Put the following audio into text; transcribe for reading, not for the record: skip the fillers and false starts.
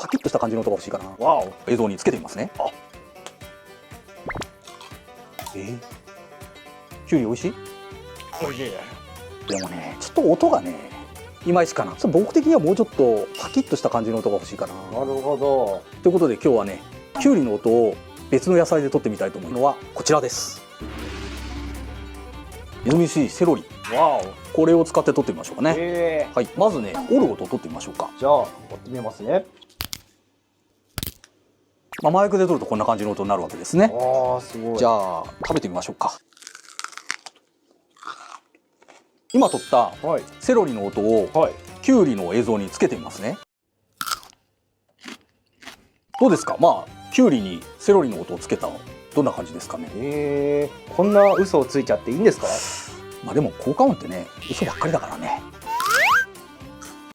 パキッとした感じの音が欲しいかな。わお。映像につけてみますね。きゅうり美味しい？美味しい。でもね、ちょっと音がね、いまいちかな。僕的にはもうちょっとパキッとした感じの音が欲しいかな。なるほど。ということで今日はね、きゅうりの音を別の野菜で撮ってみたいと思うのはこちらです。みずみずしいセロリ。わお。これを使って撮ってみましょうかね。はい、まずね、折る音を撮ってみましょうか。じゃあ折ってみますね。マイクで撮るとこんな感じの音になるわけですね。ああ、すごい。じゃあ食べてみましょうか。今撮ったセロリの音をきゅうりの映像につけてみますね。どうですか？きゅうりにセロリの音をつけたのどんな感じですかね。こんな嘘をついちゃっていいんですか？でも効果音ってね、嘘ばっかりだからね。